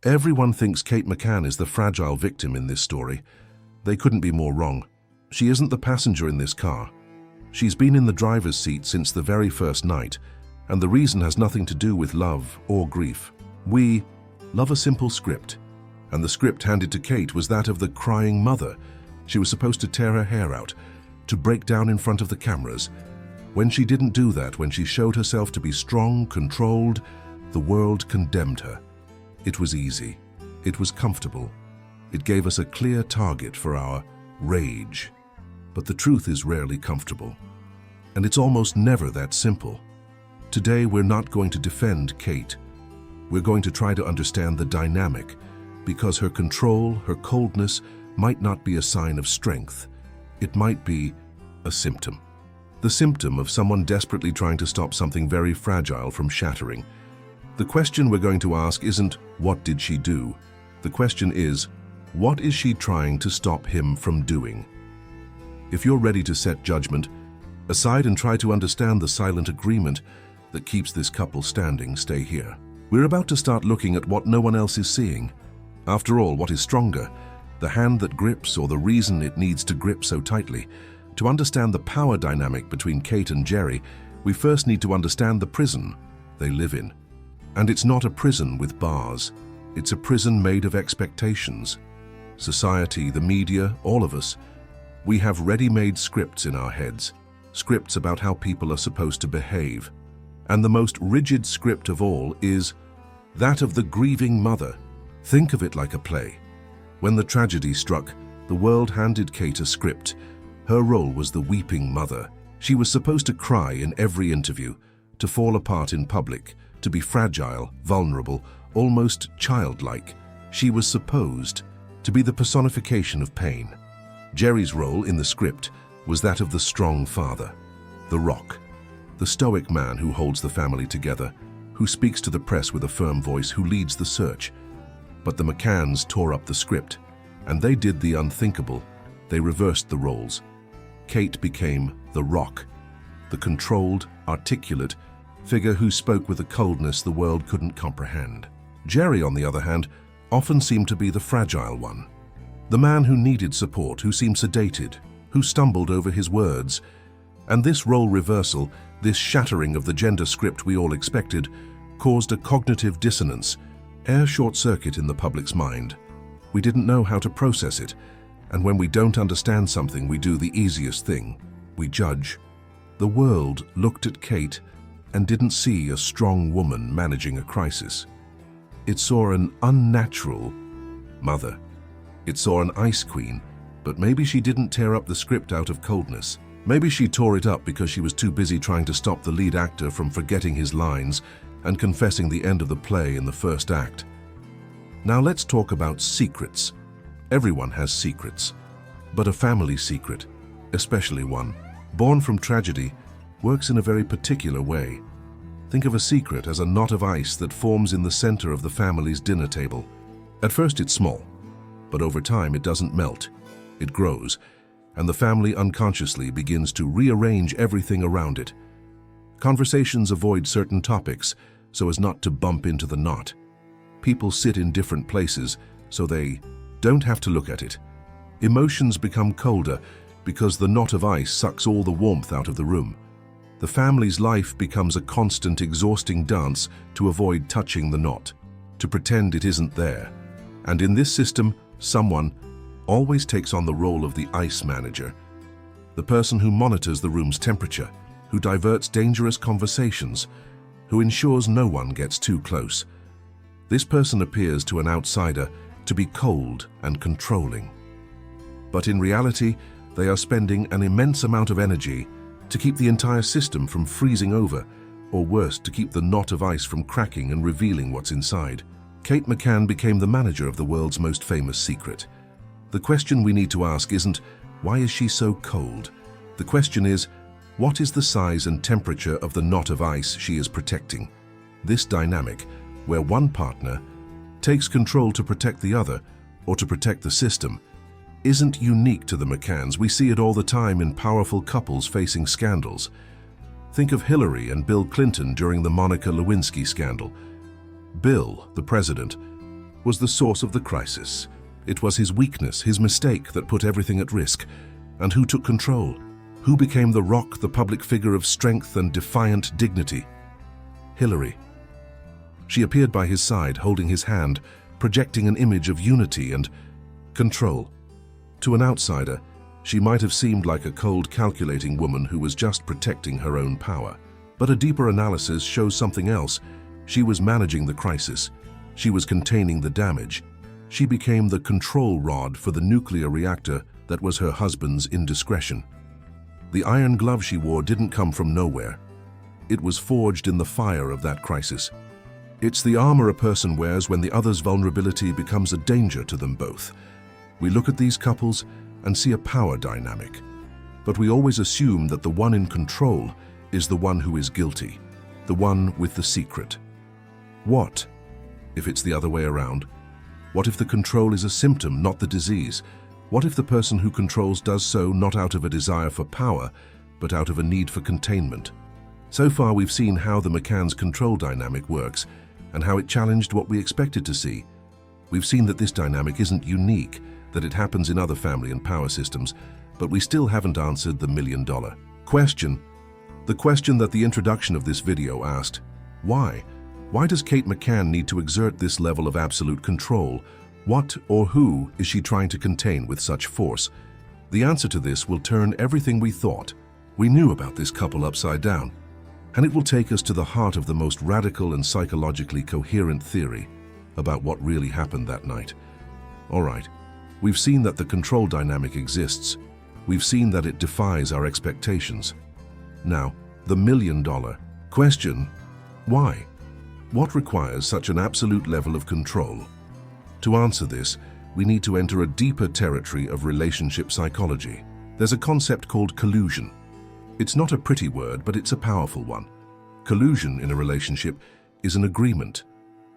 Everyone thinks Kate McCann is the fragile victim in this story. They couldn't be more wrong. She isn't the passenger in this car. She's been in the driver's seat since the very first night, and the reason has nothing to do with love or grief. We love a simple script, and the script handed to Kate was that of the crying mother. She was supposed to tear her hair out, to break down in front of the cameras. When she didn't do that, when she showed herself to be strong, controlled, the world condemned her. It was easy. It was comfortable. It gave us a clear target for our rage. But the truth is rarely comfortable. And it's almost never that simple. Today, we're not going to defend Kate. We're going to try to understand the dynamic, because her control, her coldness, might not be a sign of strength. It might be a symptom. The symptom of someone desperately trying to stop something very fragile from shattering. The question we're going to ask isn't, what did she do? The question is, what is she trying to stop him from doing? If you're ready to set judgment aside and try to understand the silent agreement that keeps this couple standing, stay here. We're about to start looking at what no one else is seeing. After all, what is stronger, the hand that grips or the reason it needs to grip so tightly? To understand the power dynamic between Kate and Gerry, we first need to understand the prison they live in. And it's not a prison with bars. It's a prison made of expectations. Society, the media, all of us, we have ready-made scripts in our heads, scripts about how people are supposed to behave. And the most rigid script of all is that of the grieving mother. Think of it like a play. When the tragedy struck, the world handed Kate a script. Her role was the weeping mother. She was supposed to cry in every interview, to fall apart in public, to be fragile, vulnerable, almost childlike. She was supposed to be the personification of pain. Gerry's role in the script was that of the strong father, the rock, the stoic man who holds the family together, who speaks to the press with a firm voice, who leads the search. But the McCanns tore up the script, and they did the unthinkable. They reversed the roles. Kate became the rock, the controlled, articulate figure who spoke with a coldness the world couldn't comprehend. Gerry, on the other hand, often seemed to be the fragile one, the man who needed support, who seemed sedated, who stumbled over his words. And this role reversal, this shattering of the gender script we all expected, caused a cognitive dissonance, a short-circuit in the public's mind. We didn't know how to process it, and when we don't understand something, we do the easiest thing. We judge. The world looked at Kate and didn't see a strong woman managing a crisis. It saw an unnatural mother. It saw an ice queen, but maybe she didn't tear up the script out of coldness. Maybe she tore it up because she was too busy trying to stop the lead actor from forgetting his lines and confessing the end of the play in the first act. Now let's talk about secrets. Everyone has secrets, but a family secret, especially one born from tragedy, works in a very particular way. Think of a secret as a knot of ice that forms in the center of the family's dinner table. At first it's small, but over time it doesn't melt. It grows, and the family unconsciously begins to rearrange everything around it. Conversations avoid certain topics so as not to bump into the knot. People sit in different places so they don't have to look at it. Emotions become colder because the knot of ice sucks all the warmth out of the room. The family's life becomes a constant, exhausting dance to avoid touching the knot, to pretend it isn't there. And in this system, someone always takes on the role of the ice manager, the person who monitors the room's temperature, who diverts dangerous conversations, who ensures no one gets too close. This person appears to an outsider to be cold and controlling. But in reality, they are spending an immense amount of energy to keep the entire system from freezing over, or worse, to keep the knot of ice from cracking and revealing what's inside. Kate McCann became the manager of the world's most famous secret. The question we need to ask isn't, why is she so cold? The question is, what is the size and temperature of the knot of ice she is protecting? This dynamic, where one partner takes control to protect the other, or to protect the system, isn't unique to the McCanns. We see it all the time in powerful couples facing scandals. Think of Hillary and Bill Clinton during the Monica Lewinsky scandal. Bill, the president, was the source of the crisis. It was his weakness, his mistake, that put everything at risk. And who took control? Who became the rock, the public figure of strength and defiant dignity? Hillary. She appeared by his side, holding his hand, projecting an image of unity and control. To an outsider, she might have seemed like a cold, calculating woman who was just protecting her own power. But a deeper analysis shows something else. She was managing the crisis. She was containing the damage. She became the control rod for the nuclear reactor that was her husband's indiscretion. The iron glove she wore didn't come from nowhere. It was forged in the fire of that crisis. It's the armor a person wears when the other's vulnerability becomes a danger to them both. We look at these couples and see a power dynamic, but we always assume that the one in control is the one who is guilty, the one with the secret. What if it's the other way around? What if the control is a symptom, not the disease? What if the person who controls does so not out of a desire for power, but out of a need for containment? So far, we've seen how the McCann's control dynamic works and how it challenged what we expected to see. We've seen that this dynamic isn't unique, that it happens in other family and power systems, but we still haven't answered the million-dollar question. The question that the introduction of this video asked: why? Why does Kate McCann need to exert this level of absolute control? What or who is she trying to contain with such force? The answer to this will turn everything we thought we knew about this couple upside down, and it will take us to the heart of the most radical and psychologically coherent theory about what really happened that night. All right, we've seen that the control dynamic exists. We've seen that it defies our expectations. Now, the million-dollar question: why? What requires such an absolute level of control? To answer this, we need to enter a deeper territory of relationship psychology. There's a concept called collusion. It's not a pretty word, but it's a powerful one. Collusion in a relationship is an agreement,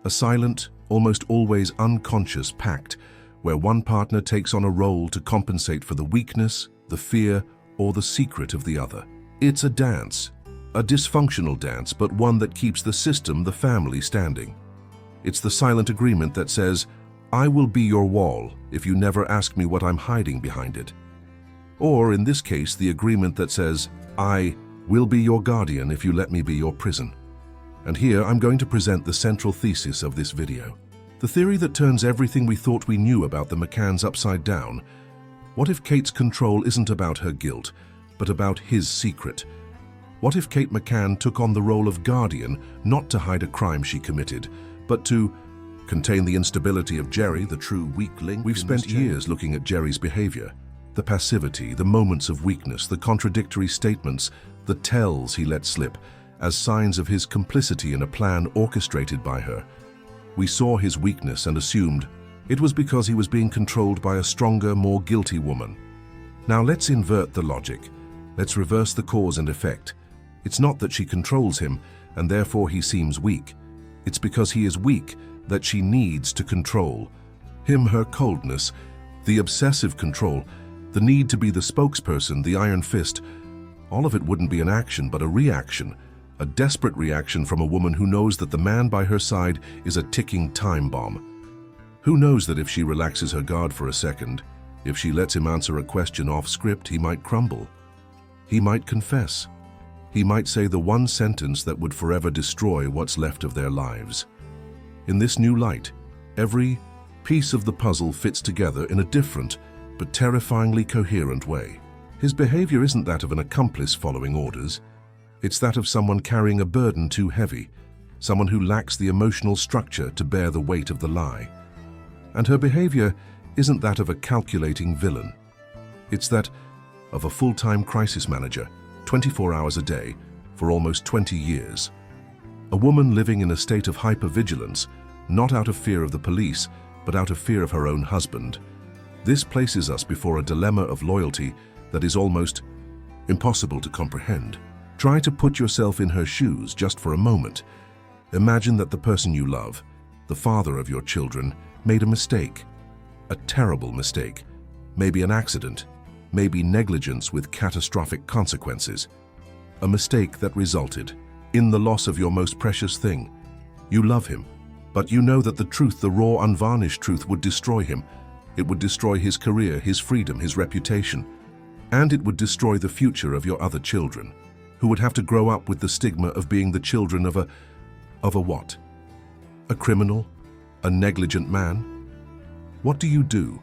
a silent, almost always unconscious pact where one partner takes on a role to compensate for the weakness, the fear, or the secret of the other. It's a dance, a dysfunctional dance, but one that keeps the system, the family, standing. It's the silent agreement that says, "I will be your wall if you never ask me what I'm hiding behind it." Or, in this case, the agreement that says, "I will be your guardian if you let me be your prison." And here I'm going to present the central thesis of this video. The theory that turns everything we thought we knew about the McCanns upside down. What if Kate's control isn't about her guilt, but about his secret? What if Kate McCann took on the role of guardian, not to hide a crime she committed, but to contain the instability of Gerry, the true weak link? We've spent years looking at Gerry's behavior, the passivity, the moments of weakness, the contradictory statements, the tells he let slip, as signs of his complicity in a plan orchestrated by her. We saw his weakness and assumed it was because he was being controlled by a stronger, more guilty woman. Now let's invert the logic. Let's reverse the cause and effect. It's not that she controls him, and therefore he seems weak. It's because he is weak that she needs to control him. Her coldness, the obsessive control, the need to be the spokesperson, the iron fist, all of it wouldn't be an action but a reaction, a desperate reaction from a woman who knows that the man by her side is a ticking time bomb. Who knows that if she relaxes her guard for a second, if she lets him answer a question off script, he might crumble. He might confess. He might say the one sentence that would forever destroy what's left of their lives. In this new light, every piece of the puzzle fits together in a different but terrifyingly coherent way. His behavior isn't that of an accomplice following orders. It's that of someone carrying a burden too heavy, someone who lacks the emotional structure to bear the weight of the lie. And her behavior isn't that of a calculating villain. It's that of a full-time crisis manager, 24 hours a day, for almost 20 years. A woman living in a state of hypervigilance, not out of fear of the police, but out of fear of her own husband. This places us before a dilemma of loyalty that is almost impossible to comprehend. Try to put yourself in her shoes just for a moment. Imagine that the person you love, the father of your children, made a mistake. A terrible mistake. Maybe an accident. Maybe negligence with catastrophic consequences. A mistake that resulted in the loss of your most precious thing. You love him. But you know that the truth, the raw, unvarnished truth, would destroy him. It would destroy his career, his freedom, his reputation. And it would destroy the future of your other children, who would have to grow up with the stigma of being the children of a what? A criminal? A negligent man? What do you do?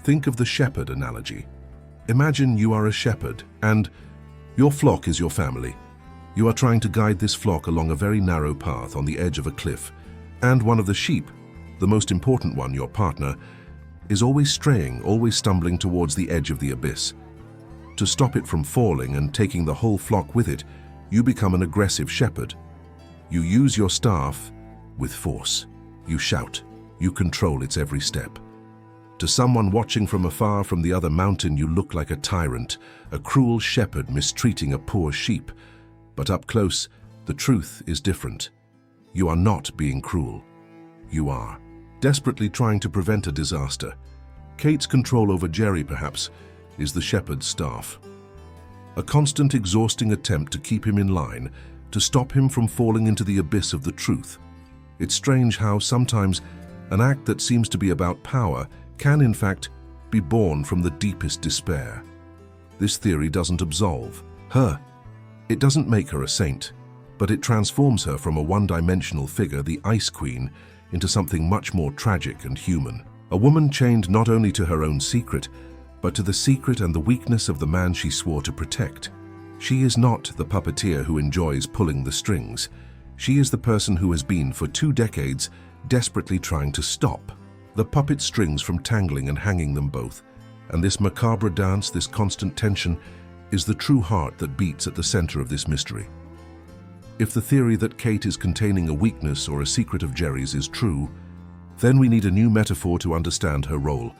Think of the shepherd analogy. Imagine you are a shepherd and your flock is your family. You are trying to guide this flock along a very narrow path on the edge of a cliff, and one of the sheep, the most important one, your partner, is always straying, always stumbling towards the edge of the abyss. To stop it from falling and taking the whole flock with it, you become an aggressive shepherd. You use your staff with force. You shout. You control its every step. To someone watching from afar from the other mountain, you look like a tyrant, a cruel shepherd mistreating a poor sheep. But up close, the truth is different. You are not being cruel. You are desperately trying to prevent a disaster. Kate's control over Gerry, perhaps, is the shepherd's staff. A constant, exhausting attempt to keep him in line, to stop him from falling into the abyss of the truth. It's strange how sometimes an act that seems to be about power can, in fact, be born from the deepest despair. This theory doesn't absolve her. It doesn't make her a saint, but it transforms her from a one-dimensional figure, the Ice Queen, into something much more tragic and human. A woman chained not only to her own secret, but to the secret and the weakness of the man she swore to protect. She is not the puppeteer who enjoys pulling the strings. She is the person who has been, for 2 decades, desperately trying to stop the puppet strings from tangling and hanging them both. And this macabre dance, this constant tension, is the true heart that beats at the center of this mystery. If the theory that Kate is containing a weakness or a secret of Gerry's is true, then we need a new metaphor to understand her role,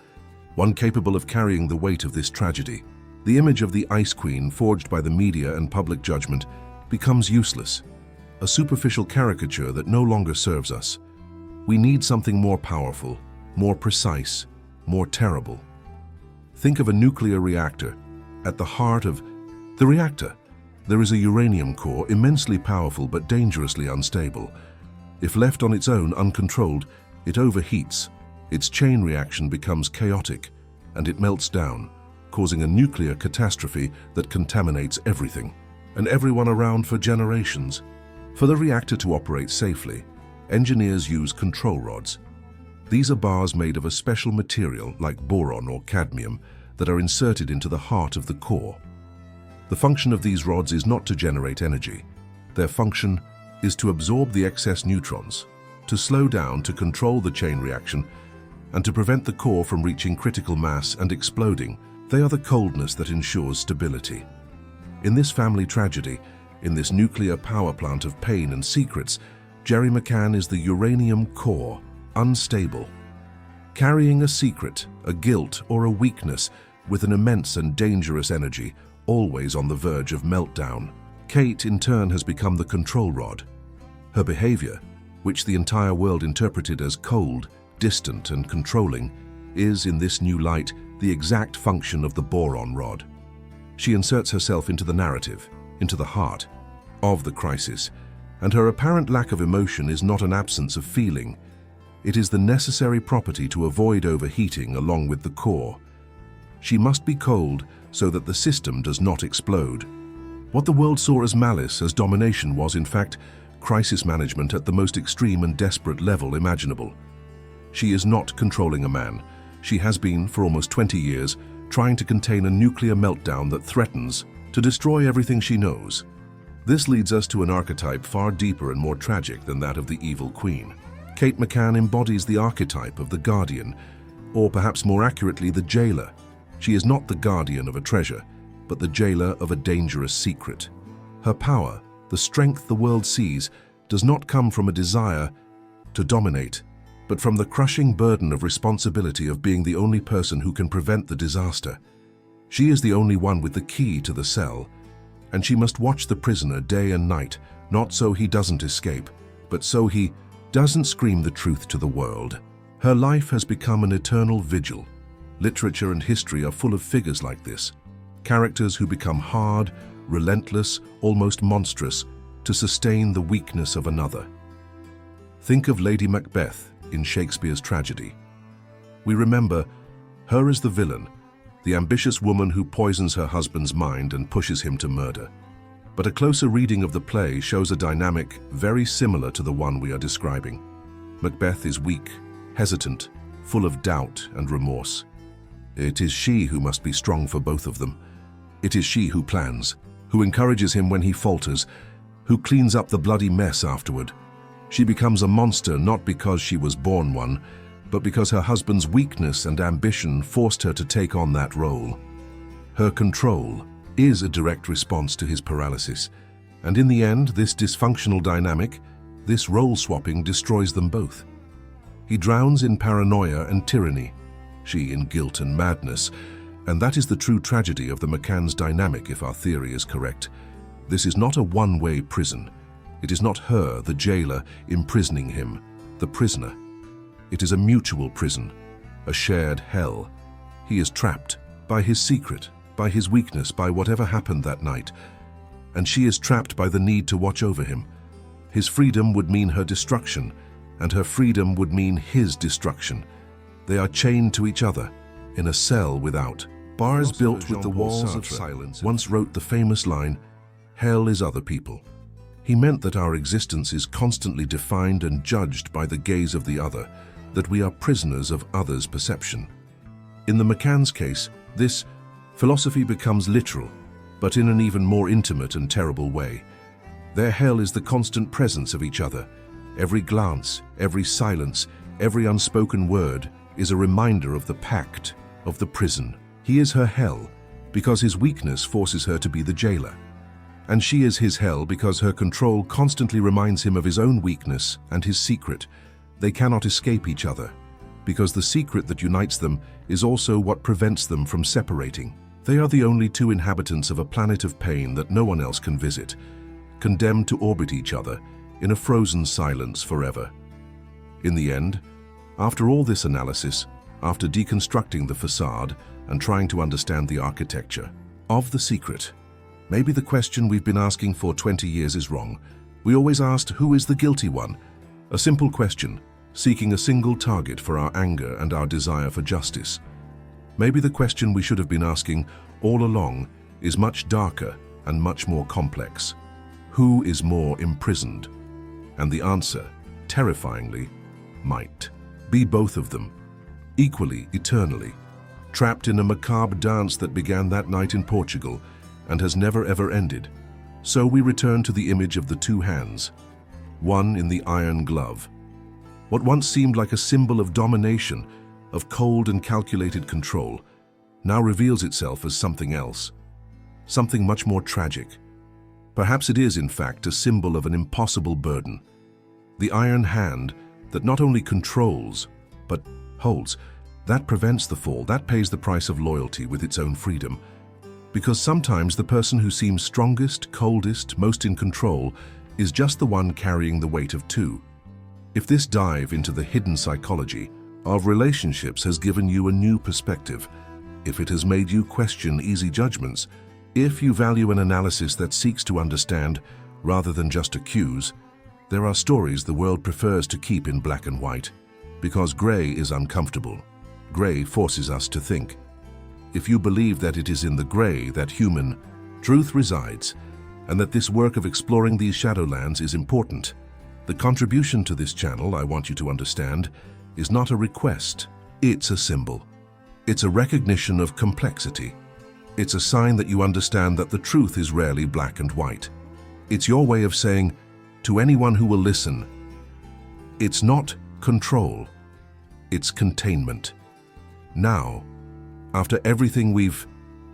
one capable of carrying the weight of this tragedy. The image of the Ice Queen, forged by the media and public judgment, becomes useless, a superficial caricature that no longer serves us. We need something more powerful, more precise, more terrible. Think of a nuclear reactor. At the heart of the reactor, there is a uranium core, immensely powerful but dangerously unstable. If left on its own, uncontrolled, it overheats. Its chain reaction becomes chaotic, and it melts down, causing a nuclear catastrophe that contaminates everything and everyone around for generations. For the reactor to operate safely, engineers use control rods. These are bars made of a special material like boron or cadmium that are inserted into the heart of the core. The function of these rods is not to generate energy. Their function is to absorb the excess neutrons, to slow down, to control the chain reaction, and to prevent the core from reaching critical mass and exploding. They are the coldness that ensures stability. In this family tragedy, in this nuclear power plant of pain and secrets, Gerry McCann is the uranium core, unstable, carrying a secret, a guilt, or a weakness with an immense and dangerous energy, always on the verge of meltdown. Kate, in turn, has become the control rod. Her behavior, which the entire world interpreted as cold, distant, and controlling, is, in this new light, the exact function of the boron rod. She inserts herself into the narrative, into the heart of the crisis, and her apparent lack of emotion is not an absence of feeling. It is the necessary property to avoid overheating along with the core. She must be cold so that the system does not explode. What the world saw as malice, as domination, was in fact crisis management at the most extreme and desperate level imaginable. She is not controlling a man. She has been, for almost 20 years, trying to contain a nuclear meltdown that threatens to destroy everything she knows. This leads us to an archetype far deeper and more tragic than that of the evil queen. Kate McCann embodies the archetype of the guardian, or perhaps more accurately, the jailer. She is not the guardian of a treasure, but the jailer of a dangerous secret. Her power, the strength the world sees, does not come from a desire to dominate, but from the crushing burden of responsibility of being the only person who can prevent the disaster. She is the only one with the key to the cell, and she must watch the prisoner day and night, not so he doesn't escape, but so he doesn't scream the truth to the world. Her life has become an eternal vigil. Literature and history are full of figures like this, characters who become hard, relentless, almost monstrous, to sustain the weakness of another. Think of Lady Macbeth in Shakespeare's tragedy. We remember her as the villain, the ambitious woman who poisons her husband's mind and pushes him to murder. But a closer reading of the play shows a dynamic very similar to the one we are describing. Macbeth is weak, hesitant, full of doubt and remorse. It is she who must be strong for both of them. It is she who plans, who encourages him when he falters, who cleans up the bloody mess afterward. She becomes a monster not because she was born one, but because her husband's weakness and ambition forced her to take on that role. Her control is a direct response to his paralysis, and in the end, this dysfunctional dynamic, this role-swapping, destroys them both. He drowns in paranoia and tyranny, she in guilt and madness, and that is the true tragedy of the McCann's dynamic if our theory is correct. This is not a one-way prison. It is not her, the jailer, imprisoning him, the prisoner. It is a mutual prison, a shared hell. He is trapped by his secret, by his weakness, by whatever happened that night, and she is trapped by the need to watch over him. His freedom would mean her destruction, and her freedom would mean his destruction. They are chained to each other, in a cell without. Bars built with the walls of silence once wrote the famous line, "Hell is other people." He meant that our existence is constantly defined and judged by the gaze of the other, that we are prisoners of others' perception. In the McCann's case, this philosophy becomes literal, but in an even more intimate and terrible way. Their hell is the constant presence of each other. Every glance, every silence, every unspoken word is a reminder of the pact, of the prison. He is her hell because his weakness forces her to be the jailer. And she is his hell because her control constantly reminds him of his own weakness and his secret. They cannot escape each other, because the secret that unites them is also what prevents them from separating. They are the only two inhabitants of a planet of pain that no one else can visit, condemned to orbit each other in a frozen silence forever. In the end, after all this analysis, after deconstructing the facade and trying to understand the architecture of the secret, maybe the question we've been asking for 20 years is wrong. We always asked, who is the guilty one? A simple question, seeking a single target for our anger and our desire for justice. Maybe the question we should have been asking all along is much darker and much more complex. Who is more imprisoned? And the answer, terrifyingly, might be both of them, equally, eternally, trapped in a macabre dance that began that night in Portugal and has never ever ended. So we return to the image of the two hands, one in the iron glove. What once seemed like a symbol of domination, of cold and calculated control, now reveals itself as something else, something much more tragic. Perhaps it is, in fact, a symbol of an impossible burden. The iron hand that not only controls, but holds, that prevents the fall, that pays the price of loyalty with its own freedom. Because sometimes the person who seems strongest, coldest, most in control is just the one carrying the weight of two. If this dive into the hidden psychology of relationships has given you a new perspective, if it has made you question easy judgments, if you value an analysis that seeks to understand rather than just accuse, there are stories the world prefers to keep in black and white, because gray is uncomfortable. Gray forces us to think. If you believe that it is in the gray that human truth resides, and that this work of exploring these shadowlands is important, the contribution to this channel, I want you to understand, is not a request, it's a symbol. It's a recognition of complexity. It's a sign that you understand that the truth is rarely black and white. It's your way of saying, to anyone who will listen, it's not control, it's containment. Now, after everything we've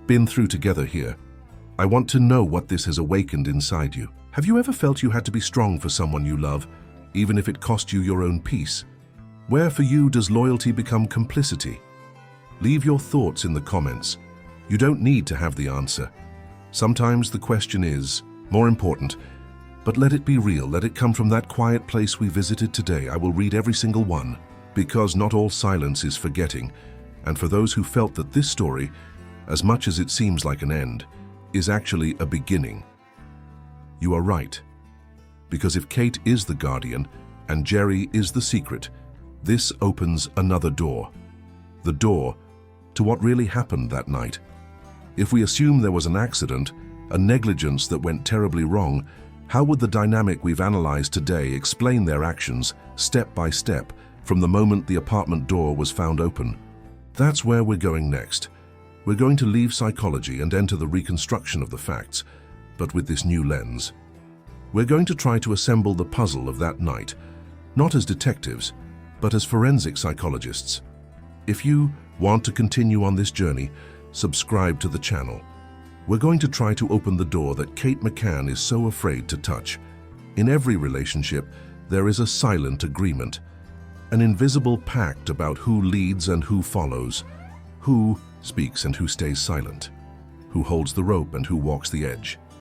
been through together here, I want to know what this has awakened inside you. Have you ever felt you had to be strong for someone you love, even if it cost you your own peace? Where for you does loyalty become complicity? Leave your thoughts in the comments. You don't need to have the answer. Sometimes the question is more important, but let it be real. Let it come from that quiet place we visited today. I will read every single one, because not all silence is forgetting. And for those who felt that this story, as much as it seems like an end, is actually a beginning, you are right. Because if Kate is the guardian and Gerry is the secret. This opens another door. The door to what really happened that night. If we assume there was an accident, a negligence that went terribly wrong, how would the dynamic we've analyzed today explain their actions, step by step, from the moment the apartment door was found open? That's where we're going next. We're going to leave psychology and enter the reconstruction of the facts, but with this new lens. We're going to try to assemble the puzzle of that night, not as detectives, but as forensic psychologists. If you want to continue on this journey, subscribe to the channel. We're going to try to open the door that Kate McCann is so afraid to touch. In every relationship, there is a silent agreement, an invisible pact about who leads and who follows, who speaks and who stays silent, who holds the rope and who walks the edge.